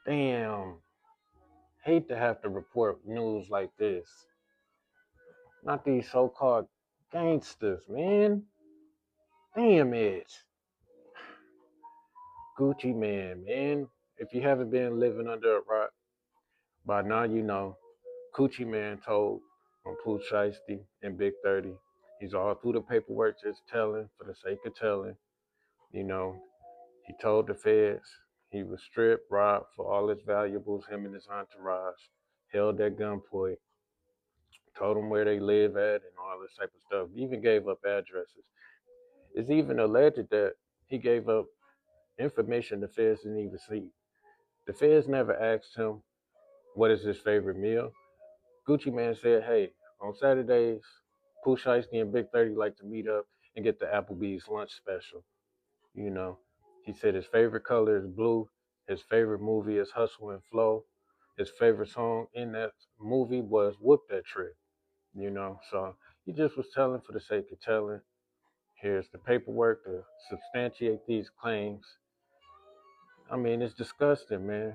Damn, hate to have to report news like this. Not these so-called gangsters, man. Damn it. Gucci man. If you haven't been living under a rock, by now you know. Gucci man told on Pooh Shiesty and Big 30. He's all through the paperwork just telling for the sake of telling. You know, he told the feds he was stripped, robbed for all his valuables, him and his entourage, held at gunpoint, told them where they live at and all this type of stuff. He even gave up addresses. It's even alleged that he gave up information the feds didn't even see. The feds never asked him what is his favorite meal. Gucci Man said, hey, on Saturdays, Pooh Shiesty and Big 30 like to meet up and get the Applebee's lunch special. You know, he said his favorite color is blue. His favorite movie is Hustle and Flow. His favorite song in that movie was Whoop That Trick. So he just was telling for the sake of telling. Here's the paperwork to substantiate these claims. I mean, it's disgusting, man.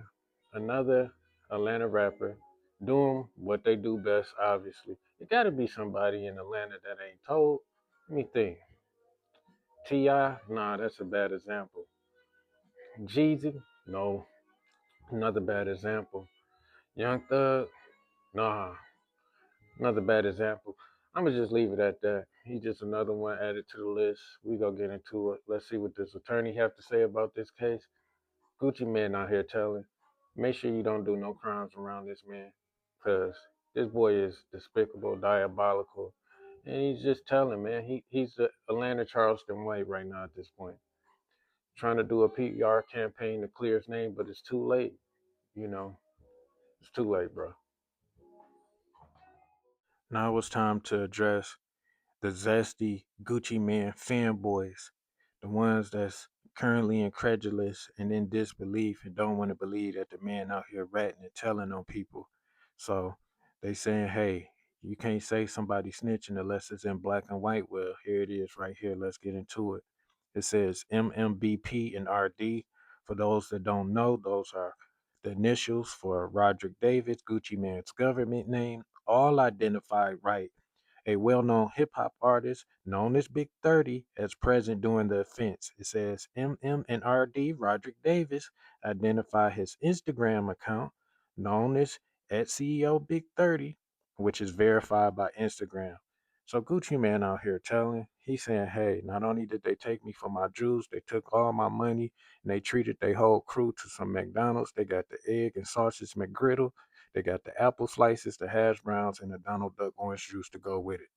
Another Atlanta rapper doing what they do best, obviously. It got to be somebody in Atlanta that ain't told. Let me think. T.I., nah, that's a bad example. Jeezy, no, another bad example. Young Thug, nah, another bad example. I'm gonna just leave it at that. He's just another one added to the list. We gonna get into it. Let's see what this attorney have to say about this case. Gucci Man out here telling, make sure you don't do no crimes around this man, cause this boy is despicable, diabolical, and he's just telling, man. He's the Atlanta Charleston White right now at this point, trying to do a PR campaign to clear his name, but it's too late. You know, it's too late, bro. Now it's time to address the zesty Gucci Man fanboys, the ones that's currently incredulous and in disbelief and don't want to believe that the man out here ratting and telling on people. So they saying, hey, you can't say somebody snitching unless it's in black and white. Well, here it is right here. Let's get into it. It says MMBP and RD. For those that don't know, those are the initials for Roderick Davis, Gucci Man's government name, all identified right, a well known hip hop artist known as Big 30 as present during the offense. It says MM and RD Roderick Davis identify his Instagram account known as at CEO Big 30, which is verified by Instagram. So Gucci Man out here telling, he's saying, hey, not only did they take me for my juice, they took all my money and they treated their whole crew to some McDonald's. They got the egg and sausage McGriddle. They got the apple slices, the hash browns, and the Donald Duck orange juice to go with it.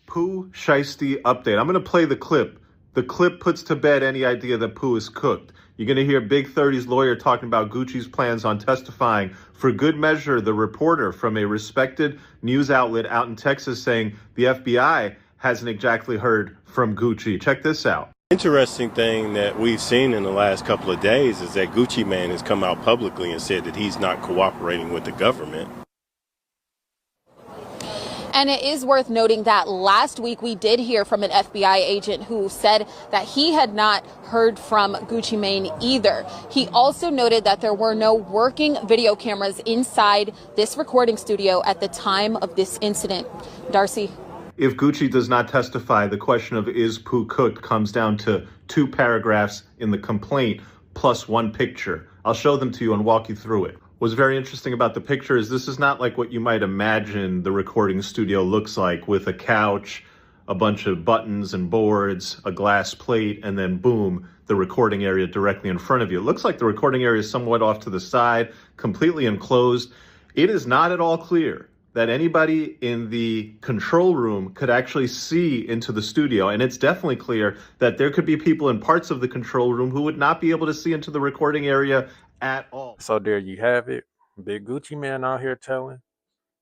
Pooh Shiesty update. I'm going to play the clip. The clip puts to bed any idea that Pooh is cooked. You're going to hear Big 30's lawyer talking about Gucci's plans on testifying. For good measure, the reporter from a respected news outlet out in Texas saying the FBI hasn't exactly heard from Gucci. Check this out. Interesting thing that we've seen in the last couple of days is that Gucci Mane has come out publicly and said that he's not cooperating with the government. And it is worth noting that last week we did hear from an FBI agent who said that he had not heard from Gucci Mane either. He also noted that there were no working video cameras inside this recording studio at the time of this incident. Darcy. If Gucci does not testify, the question of is Pooh cooked comes down to 2 paragraphs in the complaint plus 1 picture. I'll show them to you and walk you through it. What's very interesting about the picture is this is not like what you might imagine the recording studio looks like, with a couch, a bunch of buttons and boards, a glass plate, and then boom, the recording area directly in front of you. It looks like the recording area is somewhat off to the side, completely enclosed. It is not at all clear that anybody in the control room could actually see into the studio. And it's definitely clear that there could be people in parts of the control room who would not be able to see into the recording area at all. So there you have it. Big Gucci Man out here telling.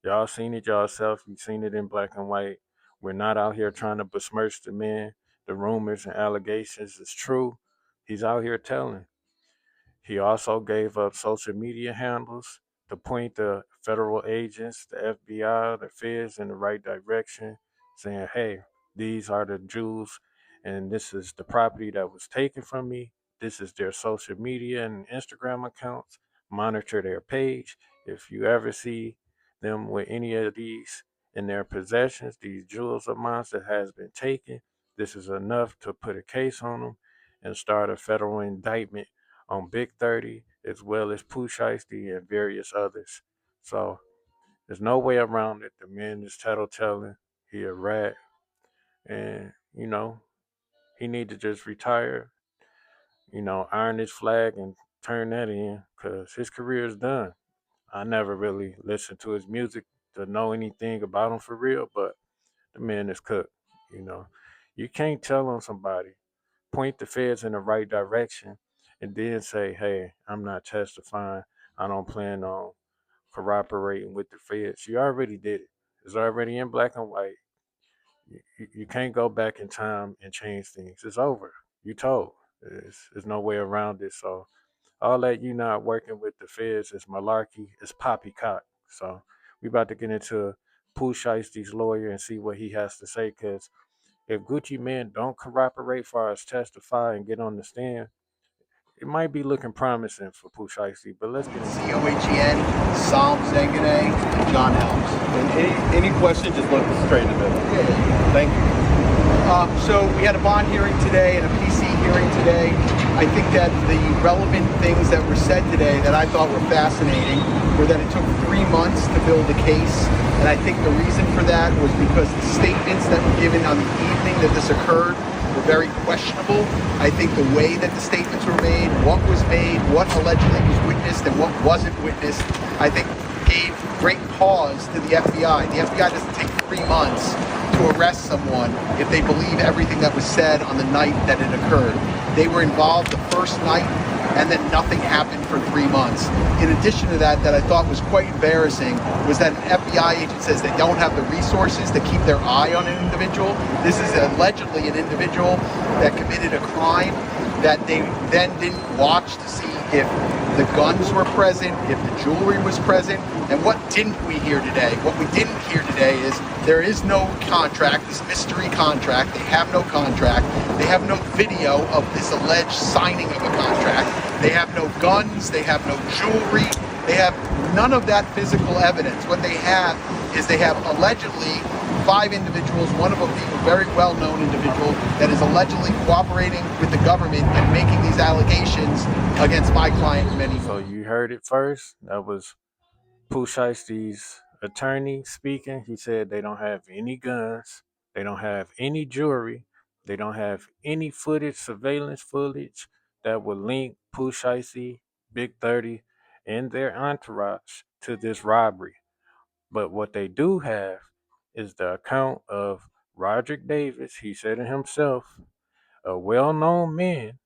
Y'all seen it yourself. You seen it in black and white. We're not out here trying to besmirch the man. The rumors and allegations is true. He's out here telling. He also gave up social media handles to point the federal agents, the FBI, the feds in the right direction, saying, hey, these are the jewels and this is the property that was taken from me. This is their social media and Instagram accounts. monitor their page. If you ever see them with any of these in their possessions, these jewels of mine that has been taken, this is enough to put a case on them and start a federal indictment on Big 30 as well as Pooh Shiesty and various others. So there's no way around it. The man is tattletelling. He a rat, and he need to just retire. Iron his flag and turn that in because his career is done. I never really listened to his music to know anything about him for real, but the man is cooked. You know, you can't tell on somebody, point the feds in the right direction, and then say, "Hey, I'm not testifying. I don't plan on cooperating with the feds." You already did it. It's already in black and white. You can't go back in time and change things. It's over. You told. There's no way around it. So all that you not working with the feds is malarkey. It's poppycock. So we about to get into Pooh Shiesty's lawyer and see what he has to say. Because if Gucci Man don't cooperate for us testify and get on the stand, it might be looking promising for Pooh Shiesty. But let's get into COHEN, Saum Zengane, and John Helms. And any question, just look straight in the middle. Yeah. Thank you. So we had a bond hearing today and a PC hearing today. I think that the relevant things that were said today that I thought were fascinating were that it took 3 months to build a case. And I think the reason for that was because the statements that were given on the evening that this occurred were very questionable. I think the way that the statements were made, what was made, what allegedly was witnessed and what wasn't witnessed, I think gave great pause to the FBI. The FBI doesn't take 3 months to arrest someone if they believe everything that was said on the night that it occurred. They were involved the first night and then nothing happened for 3 months. In addition to that I thought was quite embarrassing was that an FBI agent says they don't have the resources to keep their eye on an individual. This is allegedly an individual that committed a crime that they then didn't watch to see if the guns were present, if the jewelry was present. And what didn't we hear today? What we didn't hear today is there is no contract, this mystery contract. They have no contract. They have no video of this alleged signing of a contract. They have no guns. They have no jewelry. They have none of that physical evidence. What they have is they have allegedly 5 individuals, one of them being a very well-known individual that is allegedly cooperating with the government and making these allegations against my client and many. So you heard it first. That was Pooh Shiesty's attorney speaking. He said they don't have any guns, they don't have any jewelry, they don't have any footage, surveillance footage that would link Pooh Shiesty, Big 30, and their entourage to this robbery. But what they do have is the account of Roderick Davis. He said it himself, a well-known man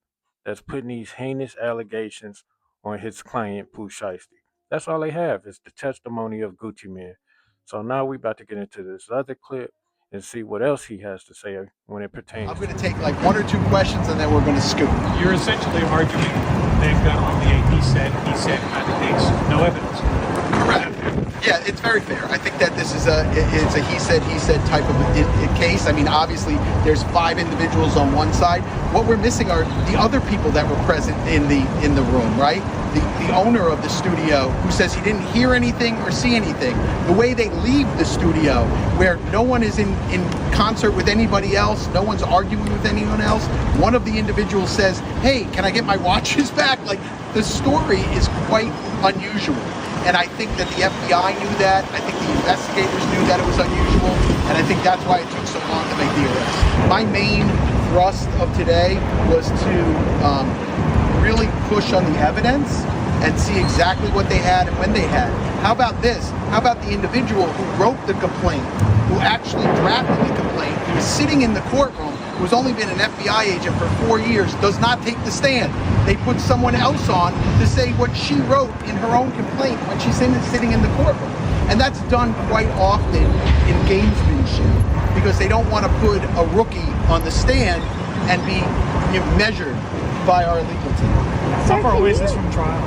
that's putting these heinous allegations on his client, Pooh Shiesty. That's all they have is the testimony of Gucci Man. So now we about to get into this other clip and see what else he has to say when it pertains. I'm going to take like 1 or 2 questions and then we're going to scoop. You're essentially arguing they've got only a he said kind of case, no evidence. Correct. Yeah, it's very fair. I think that this is it's a he said type of a case. I mean, obviously, there's 5 individuals on one side. What we're missing are the other people that were present in the room, right? The owner of the studio who says he didn't hear anything or see anything. The way they leave the studio, where no one is in concert with anybody else, no one's arguing with anyone else. One of the individuals says, "Hey, can I get my watches back?" Like, the story is quite unusual. And I think that the FBI knew that. I think the investigators knew that it was unusual. And I think that's why it took so long to make the arrest. My main thrust of today was to really push on the evidence and see exactly what they had and when they had. How about this? How about the individual who wrote the complaint, who actually drafted the complaint, who was sitting in the courtroom, who's only been an FBI agent for 4 years, does not take the stand. They put someone else on to say what she wrote in her own complaint when she's sitting in the courtroom. And that's done quite often in gamesmanship because they don't want to put a rookie on the stand and be measured by our legal team. How far away is this from trial?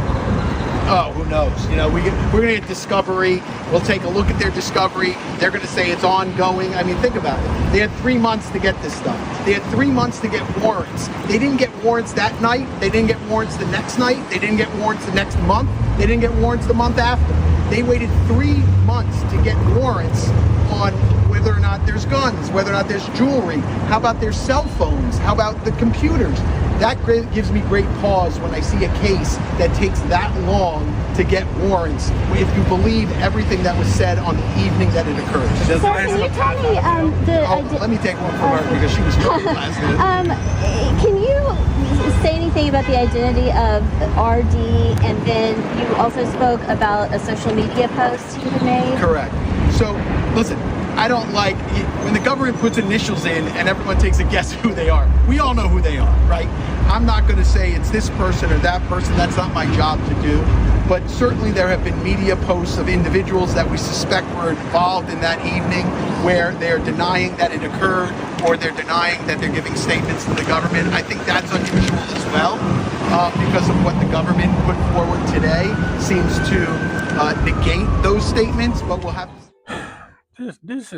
Oh, who knows? You know, we're going to get discovery. We'll take a look at their discovery. They're going to say it's ongoing. I mean, think about it. They had 3 months to get this stuff. They had 3 months to get warrants. They didn't get warrants that night. They didn't get warrants the next night. They didn't get warrants the next month. They didn't get warrants the month after. They waited 3 months to get warrants on whether or not there's guns, whether or not there's jewelry. How about their cell phones? How about the computers? That gives me great pause when I see a case that takes that long to get warrants, if you believe everything that was said on the evening that it occurred. So can you tell me let me take one from her because she was talking last minute. Can you say anything about the identity of RD, and then you also spoke about a social media post you had made? Correct. So, listen, I don't like when the government puts initials in and everyone takes a guess who they are. We all know who they are, right? I'm not going to say it's this person or that person. That's not my job to do. But certainly there have been media posts of individuals that we suspect were involved in that evening where they're denying that it occurred, or they're denying that they're giving statements to the government. I think that's unusual as well, because of what the government put forward today seems to negate those statements, but we'll have to... This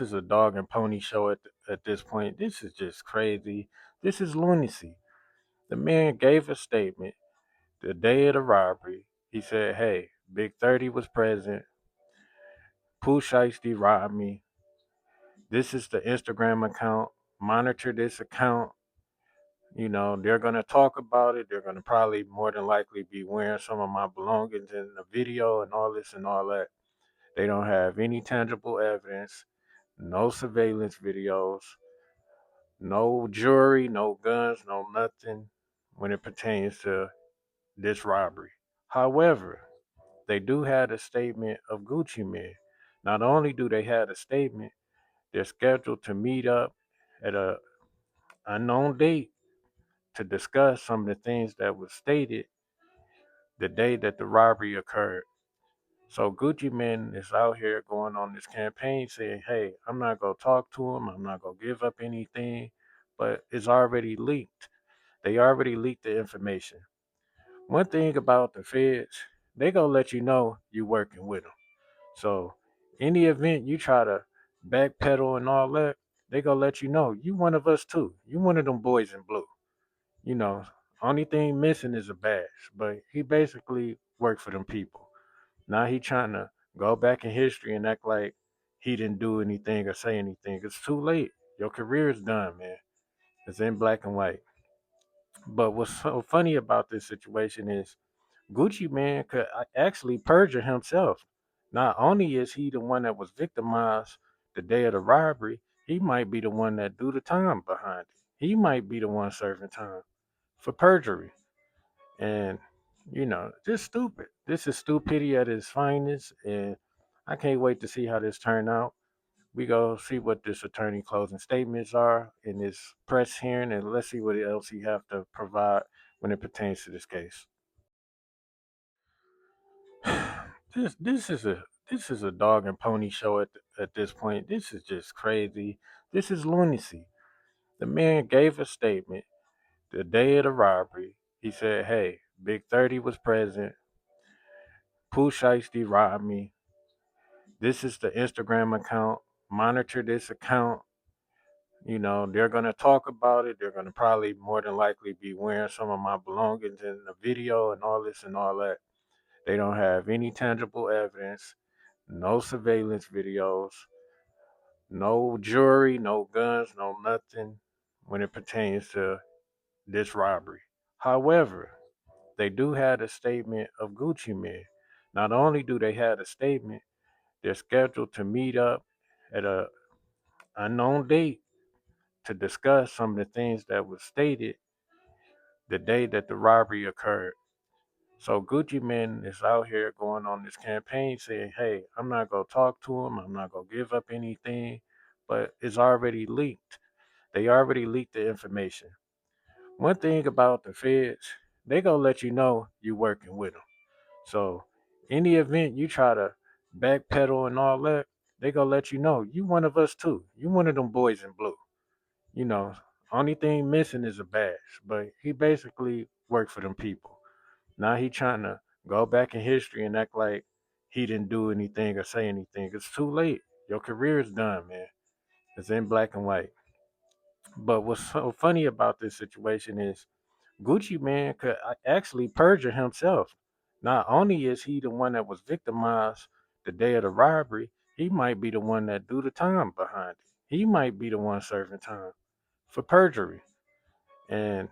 is a dog and pony show at this point. This is just crazy. This is lunacy. The man gave a statement the day of the robbery. He said, "Hey, Big 30 was present. Pooh Shiesty robbed me. This is the Instagram account. Monitor this account. You know, they're gonna talk about it. They're gonna probably more than likely be wearing some of my belongings in the video and all this and all that. They don't have any tangible evidence, no surveillance videos, no jewelry, no guns, no nothing when it pertains to this robbery. However, they do have a statement of Gucci men. Not only do they have a statement, they're scheduled to meet up at a unknown date to discuss some of the things that was stated the day that the robbery occurred. So Gucci Man is out here going on this campaign saying, "Hey, I'm not gonna talk to him. I'm not gonna give up anything," but it's already leaked. They already leaked the information. One thing about the feds, they gonna let you know you working with them. So any event you try to backpedal and all that, they gonna let you know you one of us too. You one of them boys in blue. You know, only thing missing is a badge, but he basically worked for them people. Now he trying to go back in history and act like he didn't do anything or say anything. It's too late. Your career is done, man. It's in black and white. But what's so funny about this situation is Gucci Man could actually perjure himself. Not only is he the one that was victimized the day of the robbery, he might be the one that do the time behind it. He might be the one serving time for perjury. And, you know, just stupid. This is stupidity at its finest. And I can't wait to see how this turn out. We go see what this attorney closing statements are in this press hearing, and let's see what else he have to provide when it pertains to this case. This is a dog and pony show at this point. This is just crazy. This is lunacy. The man gave a statement the day of the robbery. He said, "Hey, Big 30 was present. Pooh Shiesty robbed me. This is the Instagram account. Monitor this account. You know, they're gonna talk about it. They're gonna probably more than likely be wearing some of my belongings in the video and all this and all that. They don't have any tangible evidence, no surveillance videos, no jewelry, no guns, no nothing when it pertains to this robbery. However, they do have a statement of Gucci men. Not only do they have a statement, they're scheduled to meet up at a unknown date to discuss some of the things that was stated the day that the robbery occurred. So Gucci Man is out here going on this campaign saying, "Hey, I'm not gonna talk to him. I'm not gonna give up anything," but it's already leaked. They already leaked the information. One thing about the feds, they gonna let you know you working with them. So any event you try to backpedal and all that, they gonna let you know you one of us too. You one of them boys in blue. You know, only thing missing is a badge, but he basically worked for them people. Now he trying to Go back in history and act like he didn't do anything or say anything. It's too late. Your career is done, man. It's in black and white. But what's so funny about this situation is Gucci Man could actually perjure himself. Not only is he the one that was victimized the day of the robbery, he might be the one that do the time behind it. He might be the one serving time for perjury. And,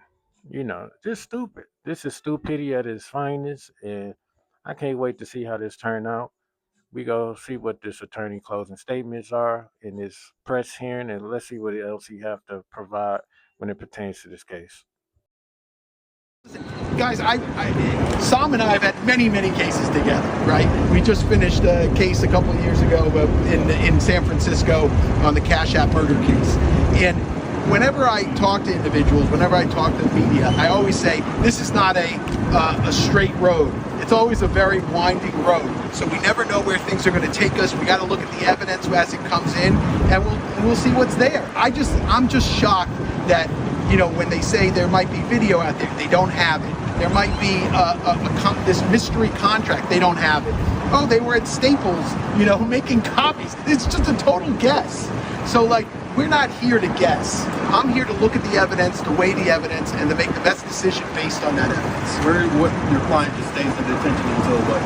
just stupid. This is stupidity at its finest. And I can't wait to see how this turn out. We go see what this attorney closing statements are in this press hearing, and let's see what else he have to provide when it pertains to this case. Guys, Sam and I have had many, many cases together, right? We just finished a case a couple of years ago in San Francisco on the Cash App murder case. And whenever I talk to individuals, whenever I talk to the media, I always say this is not a straight road. It's always a very winding road. So we never know where things are going to take us. We got to look at the evidence as it comes in, and we'll see what's there. I'm just shocked that, when they say there might be video out there, they don't have it. There might be this mystery contract, they don't have it. Oh, they were at Staples, making copies. It's just a total guess. So, we're not here to guess. I'm here to look at the evidence, to weigh the evidence, and to make the best decision based on that evidence. What your client just stays in detention until what?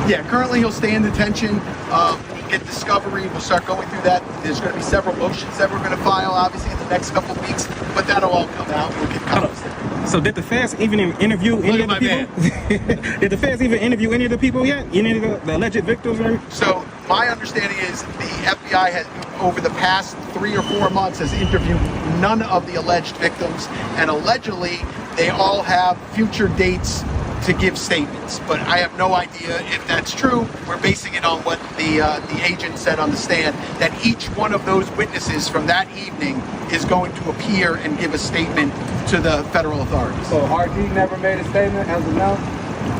Yeah, currently he'll stay in detention. We'll get discovery. We'll start going through that. There's going to be several motions that we're going to file, obviously, in the next couple of weeks, but that'll all come out. We'll get copies. So did the feds even interview any of the people? Did the feds even interview any of the people yet? Any of the alleged victims? So my understanding is the FBI has, over the past 3 or 4 months, has interviewed none of the alleged victims, and allegedly they all have future dates to give statements. But I have no idea if that's true. We're basing it on what the agent said on the stand, that each one of those witnesses from that evening is going to appear and give a statement to the federal authorities. So RD never made a statement as of now?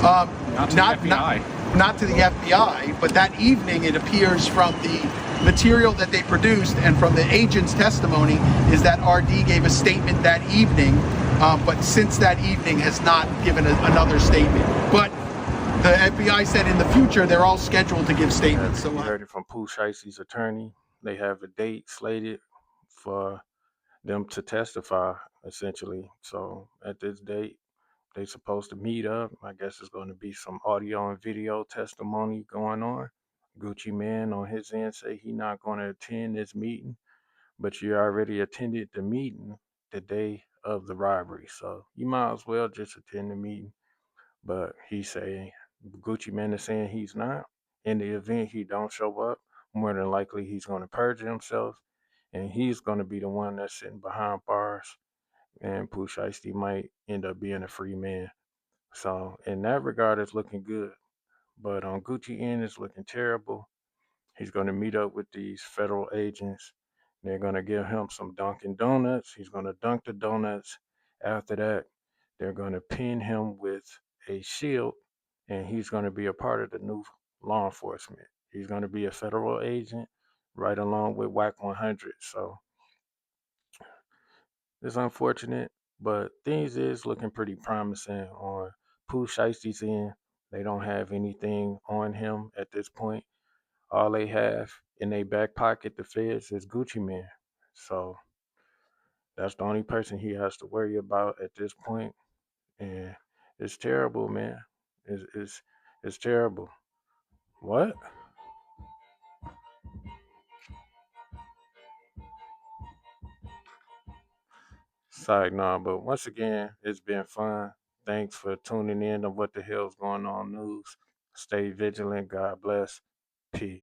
Not to the FBI. Not to the FBI, but that evening it appears from the material that they produced and from the agent's testimony is that RD gave a statement that evening, but since that evening has not given another statement. But the FBI said in the future they're all scheduled to give statements. So we heard it from Pooh Shiesty's attorney. They have a date slated for them to testify, essentially. So at this date, they supposed to meet up. I guess it's going to be some audio and video testimony going on. Gucci Man on his end say he not going to attend this meeting, but you already attended the meeting the day of the robbery, so you might as well just attend the meeting. But Gucci Man is saying he's not. In the event he don't show up, more than likely he's going to perjure himself, and he's going to be the one that's sitting behind bars, and Pooh Shiesty might end up being a free man. So in that regard, it's looking good. But on Gucci end, it's looking terrible. He's going to meet up with these federal agents. They're going to give him some Dunkin' Donuts. He's going to dunk the donuts. After that, they're going to pin him with a shield, and he's going to be a part of the new law enforcement. He's going to be a federal agent right along with WAC 100. So it's unfortunate, but things is looking pretty promising on Pooh Shiesty's end. They don't have anything on him at this point. All they have in their back pocket, the feds, is Gucci Man. So that's the only person he has to worry about at this point. And it's terrible, man. It's terrible. What? Sorry, no, but once again, it's been fun. Thanks for tuning in to What the Hell's Going On News. Stay vigilant. God bless. Peace.